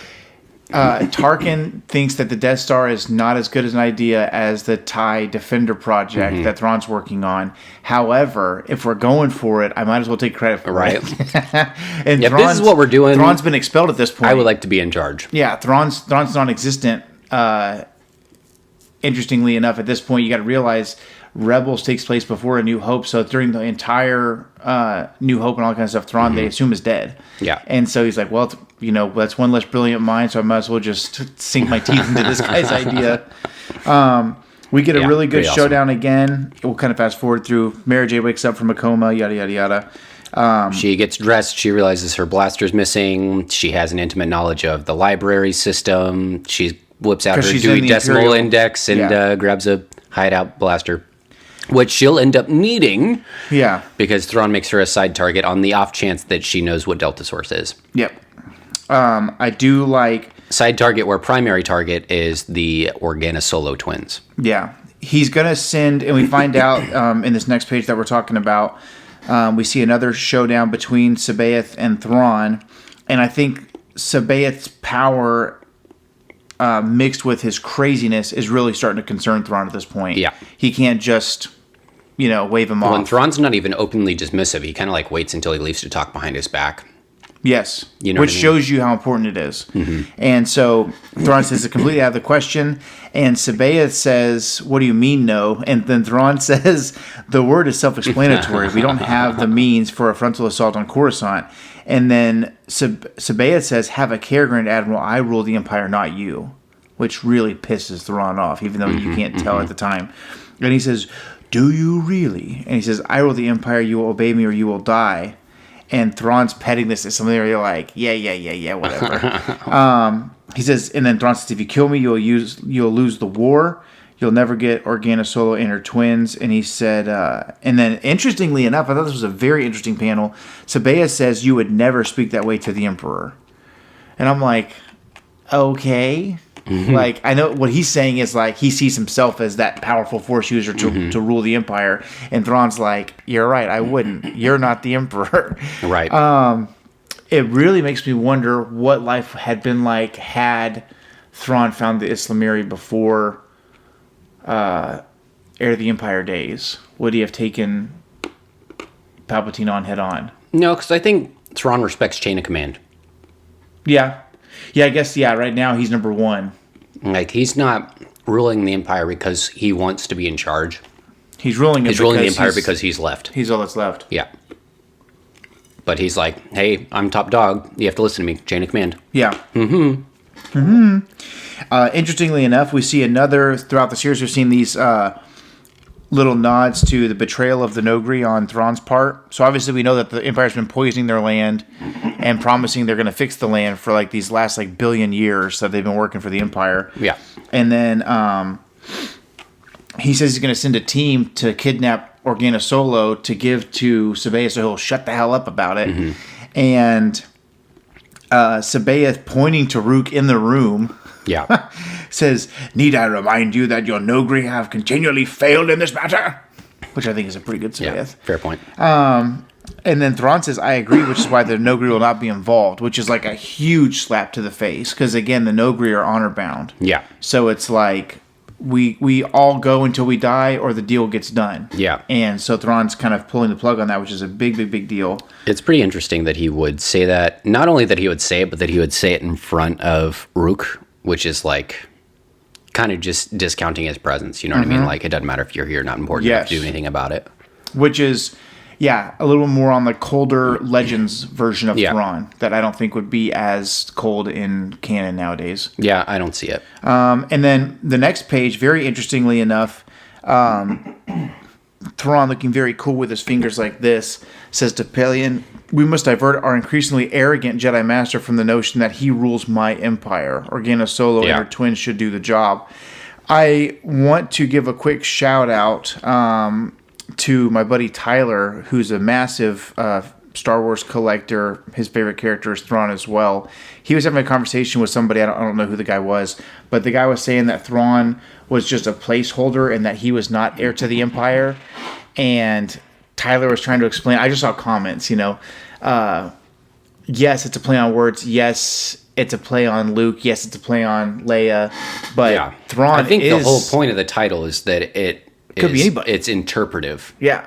Tarkin thinks that the Death Star is not as good as an idea as the TIE Defender project that Thrawn's working on. However, if we're going for it, I might as well take credit for it. And if this is what we're doing... Thrawn's been expelled at this point. I would like to be in charge. Yeah, Thrawn's non-existent. Interestingly enough, at this point, you got to realize... Rebels takes place before A New Hope, so during the entire New Hope and all that kind of stuff, Thrawn they assume is dead. Yeah, and so he's like, well, that's one less brilliant mind, so I might as well just sink my teeth into this guy's idea. We get a really good showdown again. We'll kind of fast forward through. Mara Jade wakes up from a coma, yada yada yada. She gets dressed. She realizes her blaster's missing. She has an intimate knowledge of the library system. She whips out her Dewey Decimal Index and grabs a hideout blaster, which she'll end up needing. Yeah. Because Thrawn makes her a side target on the off chance that she knows what Delta Source is. Yep. I do like... Side target where primary target is the Organa Solo twins. Yeah. He's going to send... And we find out in this next page that we're talking about, we see another showdown between Sabaoth and Thrawn. And I think Sabaoth's power... mixed with his craziness is really starting to concern Thrawn at this point. Yeah. He can't just, wave him off. When Thrawn's not even openly dismissive, he kind of like waits until he leaves to talk behind his back. Yes. Which shows you how important it is. And so Thrawn says it's completely out of the question. And Sabaoth says, what do you mean no? And then Thrawn says, the word is self-explanatory. We don't have the means for a frontal assault on Coruscant. And then Sabaoth says, have a care, Grand Admiral. I rule the Empire, not you. Which really pisses Thrawn off, even though you can't tell at the time. And he says, do you really? And he says, I rule the Empire. You will obey me or you will die. And Thrawn's petting this as something where you're like, yeah, whatever. He says, and then Thrawn says, if you kill me, you'll lose the war. You'll never get Organa Solo and her twins. And he said, and then interestingly enough, I thought this was a very interesting panel. Sabaoth says, you would never speak that way to the Emperor. And I'm like, okay. Like, I know what he's saying is like, he sees himself as that powerful force user to rule the Empire. And Thrawn's like, you're right, I wouldn't. You're not the Emperor. Right. It really makes me wonder what life had been like had Thrawn found the Islamiri before Heir of the Empire days. Would he have taken Palpatine on head on? No, because I think Thrawn respects chain of command. Yeah. Yeah, I guess, right now he's number one. Like, he's not ruling the Empire because he wants to be in charge. He's ruling the Empire because he's left. He's all that's left. Yeah. But he's like, hey, I'm top dog. You have to listen to me. Chain of command. Yeah. Interestingly enough, we see throughout the series, we've seen these little nods to the betrayal of the Nogri on Thrawn's part. So obviously we know that the Empire's been poisoning their land and promising they're going to fix the land for like these last like billion years that they've been working for the Empire. Yeah. And then he says he's going to send a team to kidnap Organa Solo to give to Sabaeah so he'll shut the hell up about it. And Sabaeah, pointing to Rook in the room, says, "Need I remind you that your Nogri have continually failed in this matter?" Which I think is a pretty good Sabaeah. Yeah, fair point. And then Thrawn says, "I agree," which is why the Nogri will not be involved, which is like a huge slap to the face. Because again, the Nogri are honor bound. Yeah. So it's like, we all go until we die or the deal gets done. Yeah. And so Thrawn's kind of pulling the plug on that, which is a big, big, big deal. It's pretty interesting that he would say that. Not only that he would say it, but that he would say it in front of Rook, which is like kind of just discounting his presence. You know what I mean? Like, it doesn't matter if you're here, not important enough to do anything about it. Which is, yeah, a little more on the colder Legends version of Thrawn that I don't think would be as cold in canon nowadays. Yeah, I don't see it. And then the next page, very interestingly enough, Thrawn, looking very cool with his fingers like this, says to Pelion, "We must divert our increasingly arrogant Jedi Master from the notion that he rules my empire. Organa Solo and her twins should do the job." I want to give a quick shout out to my buddy Tyler, who's a massive Star Wars collector. His favorite character is Thrawn as well. He was having a conversation with somebody, I don't know who the guy was, but the guy was saying that Thrawn was just a placeholder and that he was not heir to the Empire. And Tyler was trying to explain, I just saw comments, yes, it's a play on words. Yes, it's a play on Luke. Yes, it's a play on Leia. But Thrawn, I think the whole point of the title is that it could be anybody. It's interpretive. Yeah.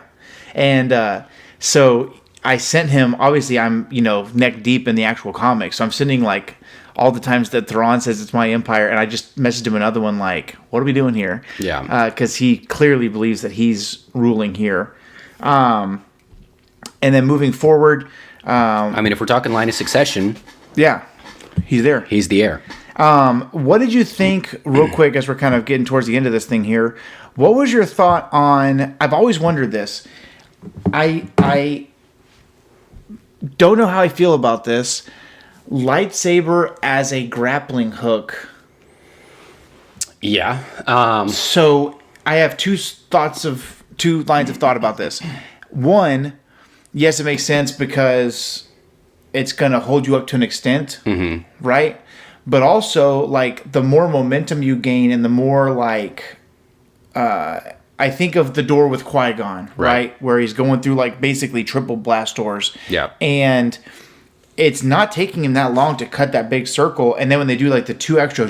And so I sent him, obviously I'm, neck deep in the actual comics. So I'm sending like all the times that Thrawn says it's my empire. And I just messaged him another one like, what are we doing here? Yeah. Because he clearly believes that he's ruling here. And then moving forward. I mean, if we're talking line of succession. Yeah. He's there. He's the heir. What did you think, real quick, as we're kind of getting towards the end of this thing here? What was your thought on? I've always wondered this. I don't know how I feel about this. Lightsaber as a grappling hook. Yeah. So I have two lines of thought about this. One, yes, it makes sense because it's going to hold you up to an extent, right? But also, like, the more momentum you gain and the more, like, I think of the door with Qui-Gon, right? Where he's going through, like, basically triple blast doors. Yeah. And it's not taking him that long to cut that big circle. And then when they do, like, the two extra,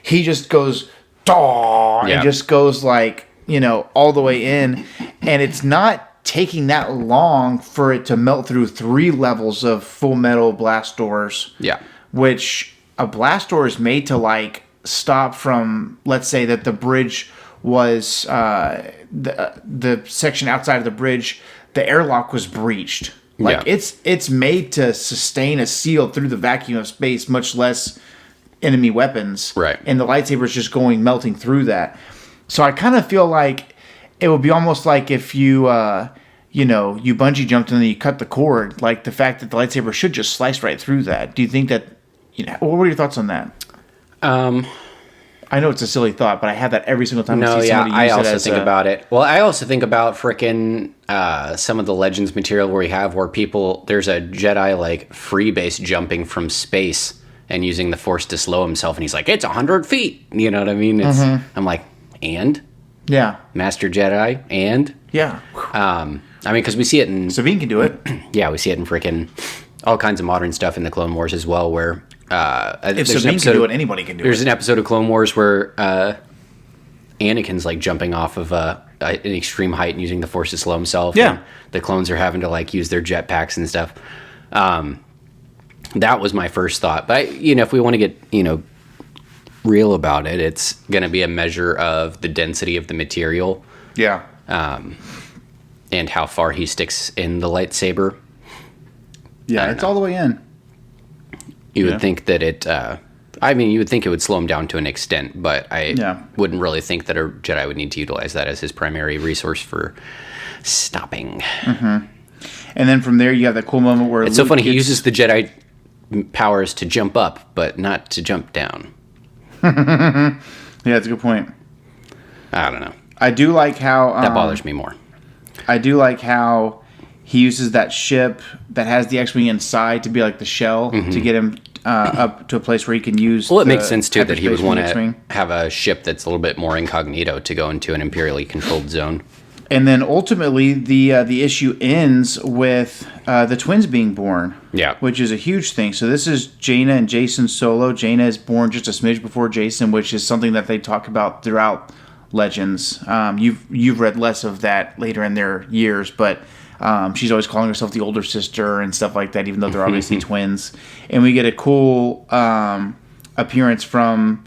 he just goes, and just goes, like, all the way in. And it's not taking that long for it to melt through 3 levels of full metal blast doors. Yeah. Which a blast door is made to, like, stop from, let's say that the bridge was, the section outside of the bridge, the airlock was breached. Like, it's made to sustain a seal through the vacuum of space, much less enemy weapons. Right. And the lightsaber is just melting through that. So I kind of feel like it would be almost like if you, you bungee jumped and then you cut the cord. Like, the fact that the lightsaber should just slice right through that. Do you think that, what were your thoughts on that? I know it's a silly thought, but I have that every single time I see somebody use it. I also think about it. Well, I also think about frickin' some of the Legends material where there's a Jedi, like, freebase jumping from space and using the Force to slow himself, and he's like, it's 100 feet. You know what I mean? I'm like, and? Yeah. Master Jedi, and? Yeah. I mean, because we see it in... Sabine can do it. Yeah, we see it in frickin' all kinds of modern stuff in the Clone Wars as well, where... if Sabine can do it, anybody can do it. There's an episode of Clone Wars where Anakin's, like, jumping off of an extreme height and using the Force to slow himself. Yeah. And the clones are having to, like, use their jetpacks and stuff. That was my first thought. But, if we want to get, real about it, it's going to be a measure of the density of the material. Yeah. And how far he sticks in the lightsaber. Yeah, it's all the way in. You would think that I mean, you would think it would slow him down to an extent, but I Yeah. wouldn't really think that a Jedi would need to utilize that as his primary resource for stopping. And then from there, you have that cool moment where It's so funny. He uses the Jedi powers to jump up, but not to jump down. Yeah, that's a good point. I don't know. I do like how That bothers me more. I do like how he uses that ship that has the X-wing inside to be like the shell to get him up to a place where he can use. Well, it makes sense too that he would hyperspace want from the to X-wing. have a ship that's a little bit more incognito to go into an imperially controlled zone. And then ultimately, the issue ends with the twins being born. Yeah. Which is a huge thing. So this is Jaina and Jason solo. Jaina is born just a smidge before Jason, which is something that they talk about throughout Legends. You've read less of that later in their years, but she's always calling herself the older sister and stuff like that, even though they're obviously twins. And we get a cool appearance from.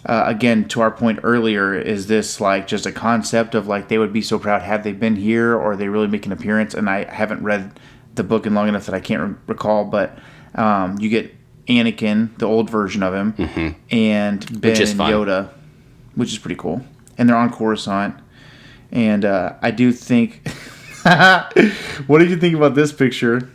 Again, to our point earlier, is this like just a concept of like they would be so proud had they been here, or they really make an appearance? And I haven't read the book in long enough that I can't recall, but you get Anakin, the old version of him, and Ben and fun. Yoda, which is pretty cool. And they're on Coruscant. And I do think... What did you think about this picture?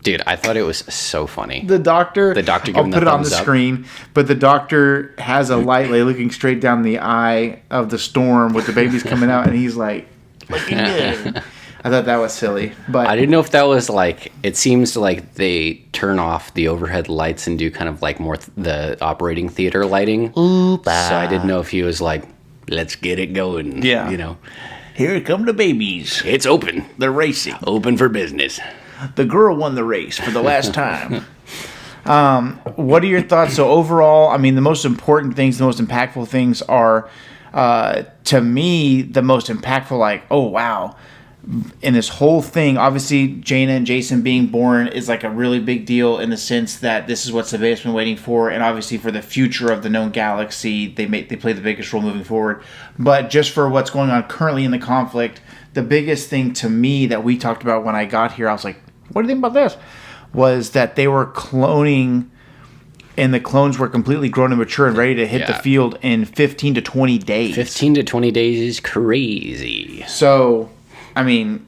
Dude, I thought it was so funny. The doctor I'll put giving the it on the thumbs up. screen, but the doctor has a light ray looking straight down the eye of the storm with the babies coming out, and he's like, looking good. I thought that was silly, but I didn't know if that was like, it seems like they turn off the overhead lights and do kind of like more the operating theater lighting. So I didn't know if he was like, let's get it going. Yeah. You know, here come the babies. it's open. They're racing. Open for business. The girl won the race for the last time. What are your thoughts? So overall, I mean, the most important things, the most impactful things are, to me, the most impactful, like, oh, wow. In this whole thing, obviously, Jaina and Jason being born is like a really big deal in the sense that this is what Sabae's been waiting for, and obviously for the future of the known galaxy, they play the biggest role moving forward. But just for what's going on currently in the conflict, the biggest thing to me that we talked about when I got here, I was like, what do you think about this? Was that they were cloning, and the clones were completely grown and mature and ready to hit the field in 15 to 20 days. 15 to 20 days is crazy. So, I mean,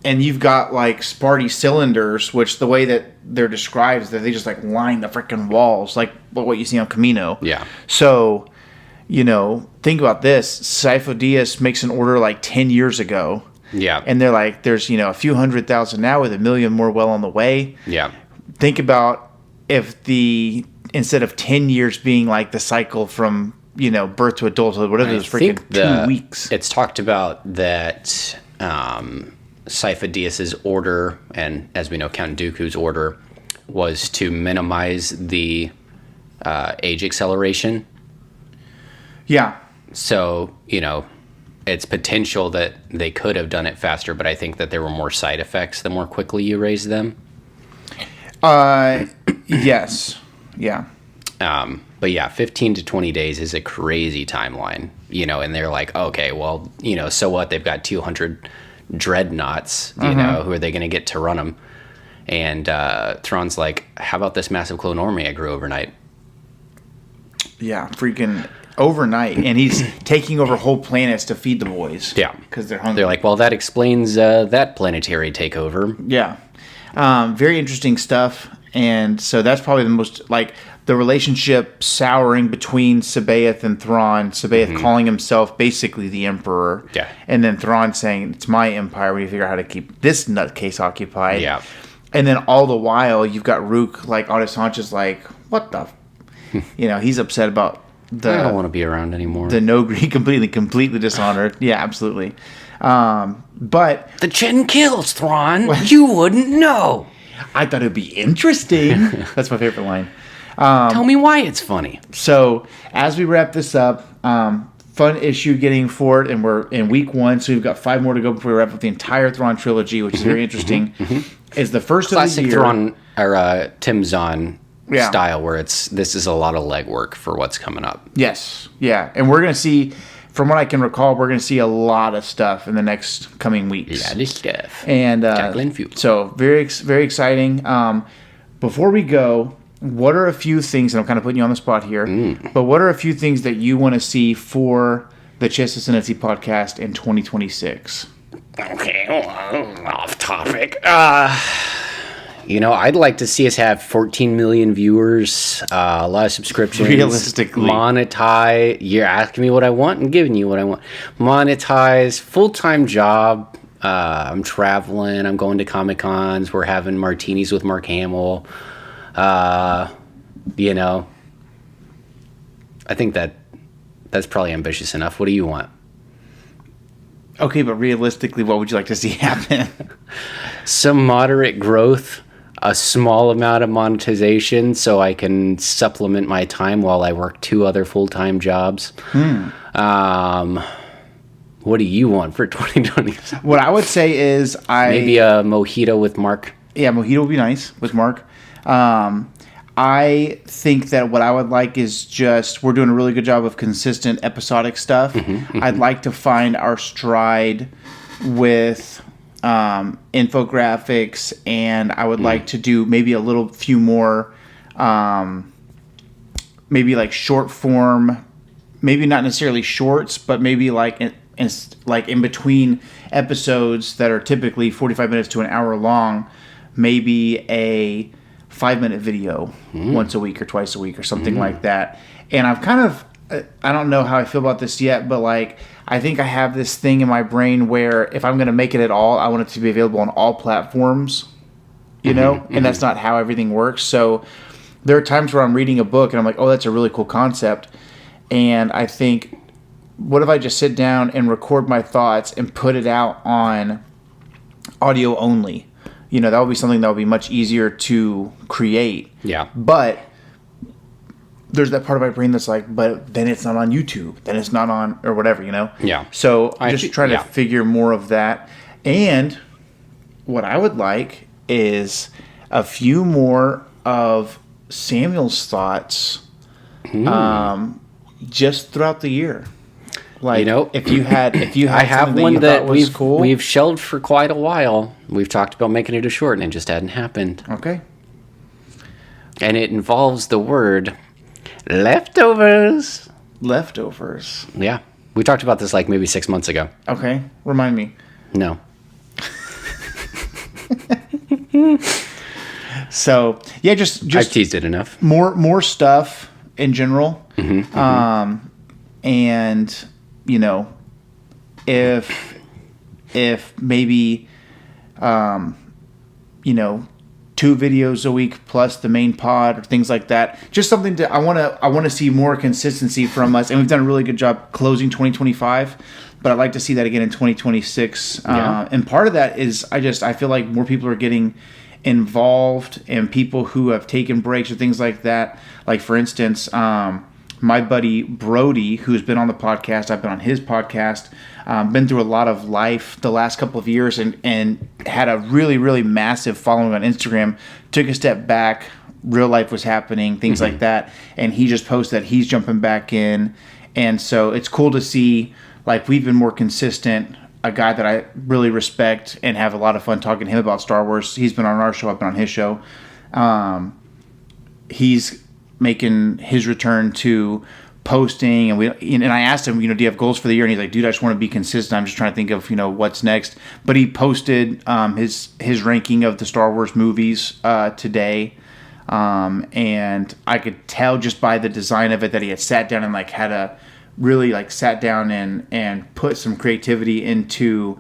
and you've got like Sparty cylinders, which the way that they're described is that they just like line the freaking walls, like what you see on Camino. Yeah. So, you know, think about this. Sifo Dyas makes an order like 10 years ago. Yeah. And they're like, there's, you know, a few 100,000 now with 1 million more well on the way. Yeah. Think about if instead of 10 years being like the cycle from, you know, birth to adulthood, whatever it was, freaking 2 weeks. It's talked about that Sifo Dyas's order, and as we know, Count Dooku's order, was to minimize the age acceleration. Yeah. So, you know, it's potential that they could have done it faster, but I think that there were more side effects the more quickly you raise them. Yes. Yeah. But yeah, 15 to 20 days is a crazy timeline, you know, and they're like, okay, well, you know, so what? They've got 200 dreadnoughts, you know, who are they going to get to run them? And Thrawn's like, how about this massive clone army I grew overnight? Yeah, freaking overnight. And he's taking over whole planets to feed the boys. Yeah. Because they're hungry. They're like, well, that explains that planetary takeover. Yeah. Very interesting stuff. And so that's probably the most, like, the relationship souring between Sabaeth and Thrawn. Sabaeth calling himself basically the Emperor. Yeah. And then Thrawn saying, it's my empire. We figure out how to keep this nutcase occupied. Yeah. And then all the while, you've got Rook, like, on his haunches, like, what the... you know, he's upset about I don't want to be around anymore. the Nogri completely dishonored. Yeah, absolutely. But the Chen kills, Thrawn. You wouldn't know. I thought it'd be interesting. That's my favorite line. Tell me why it's funny. So as we wrap this up, fun issue getting forward, and we're in week 1, so we've got 5 more to go before we wrap up the entire Thrawn trilogy, which is very interesting. Is the first Classic of the year. Thrawn or Tim Zahn Yeah. style, where this is a lot of legwork for what's coming up. Yes, yeah, and we're gonna see, from what I can recall, we're gonna see a lot of stuff in the next coming weeks. Yeah, this stuff. And Jacqueline Fuel. so very exciting. Before we go, what are a few things, and I'm kind of putting you on the spot here, but what are a few things that you want to see for the Chiss Ascendancy podcast in 2026? Okay, well, off topic. I'd like to see us have 14 million viewers, a lot of subscriptions. Realistically. Monetize. You're asking me what I want and giving you what I want. Monetize. Full-time job. I'm traveling. I'm going to Comic-Cons. We're having martinis with Mark Hamill. I think that's probably ambitious enough. What do you want? Okay, but realistically, what would you like to see happen? Some moderate growth, a small amount of monetization so I can supplement my time while I work 2 other full-time jobs. What do you want for 2020? What I would say is maybe a mojito with Mark. Yeah, mojito would be nice with Mark. I think that what I would like is just, we're doing a really good job of consistent episodic stuff. I'd like to find our stride with infographics, and I would like to do maybe a few more, maybe like short form, maybe not necessarily shorts, but maybe like in between episodes that are typically 45 minutes to an hour long, maybe a 5-minute video once a week or twice a week or something like that. And I've kind of, I don't know how I feel about this yet, but like, I think I have this thing in my brain where if I'm going to make it at all, I want it to be available on all platforms, and that's not how everything works. So there are times where I'm reading a book and I'm like, oh, that's a really cool concept. And I think, what if I just sit down and record my thoughts and put it out on audio only? That would be something that would be much easier to create. Yeah. But there's that part of my brain that's like, but then it's not on YouTube. Then it's not on, or whatever, Yeah. So I'm just trying to figure more of that. And what I would like is a few more of Samuel's thoughts just throughout the year. Like, if you had I have one that cool. we've shelved for quite a while. We've talked about making it a short, and it just hadn't happened. Okay. And it involves the word leftovers. Leftovers. Yeah. We talked about this like maybe 6 months ago. Okay. Remind me. No. So, yeah, just I've teased it enough. More stuff in general. And if maybe 2 videos a week plus the main pod or things like that, just something I want to see more consistency from us. And we've done a really good job closing 2025, but I'd like to see that again in 2026. And part of that is I feel like more people are getting involved, and people who have taken breaks or things like that. Like, for instance, my buddy Brody, who's been on the podcast, I've been on his podcast, been through a lot of life the last couple of years, and had a really, really massive following on Instagram, took a step back, real life was happening, things like that, and he just posted that he's jumping back in. And so it's cool to see, like, we've been more consistent. A guy that I really respect and have a lot of fun talking to him about Star Wars. He's been on our show, I've been on his show. He's making his return to posting, and I asked him, do you have goals for the year? And he's like, dude, I just want to be consistent. I'm just trying to think of, what's next. But he posted his ranking of the Star Wars movies today. And I could tell just by the design of it that he had sat down and had a really sat down and put some creativity into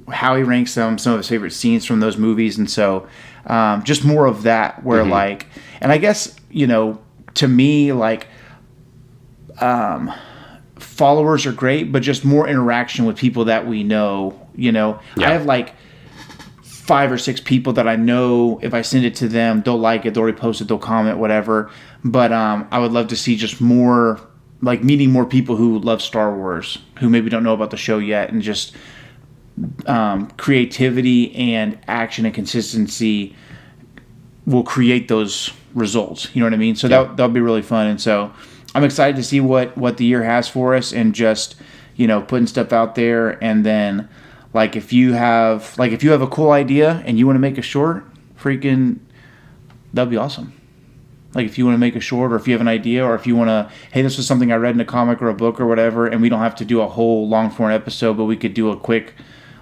how he ranks some of his favorite scenes from those movies. And so just more of that where and I guess, to me, followers are great, but just more interaction with people that we know, I have 5 or 6 people that I know if I send it to them, they'll like it, they'll repost it, they'll comment, whatever. But I would love to see just more, meeting more people who love Star Wars, who maybe don't know about the show yet, and just creativity and action and consistency will create those results. You know what I mean? So that'll be really fun. And so I'm excited to see what the year has for us, and just, putting stuff out there. And then if you have a cool idea and you want to make a short, freaking, that'd be awesome. Like if you want to make a short, or if you have an idea, or if you want to, hey, this was something I read in a comic or a book or whatever, and we don't have to do a whole long form episode, but we could do a quick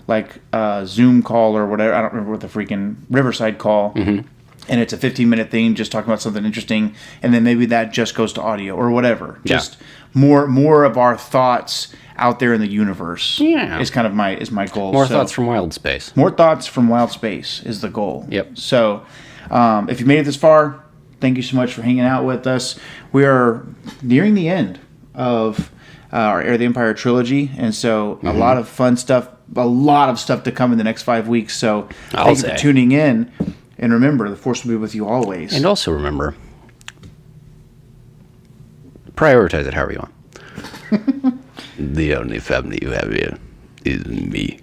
like Zoom call or whatever. I don't remember what the freaking Riverside call. Mm-hmm. And it's a 15-minute thing, just talking about something interesting, and then maybe that just goes to audio or whatever. Yeah. Just more of our thoughts out there in the universe. Yeah. Is kind of my goal. More thoughts from Wild Space. More thoughts from Wild Space is the goal. Yep. So, if you made it this far, thank you so much for hanging out with us. We are nearing the end of our Heir of the Empire trilogy, and so a lot of fun stuff, a lot of stuff to come in the next 5 weeks. So, thank you for tuning in. And remember, the Force will be with you always. And also remember, prioritize it however you want. The only family you have here is me.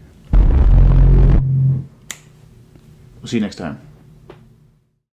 We'll see you next time.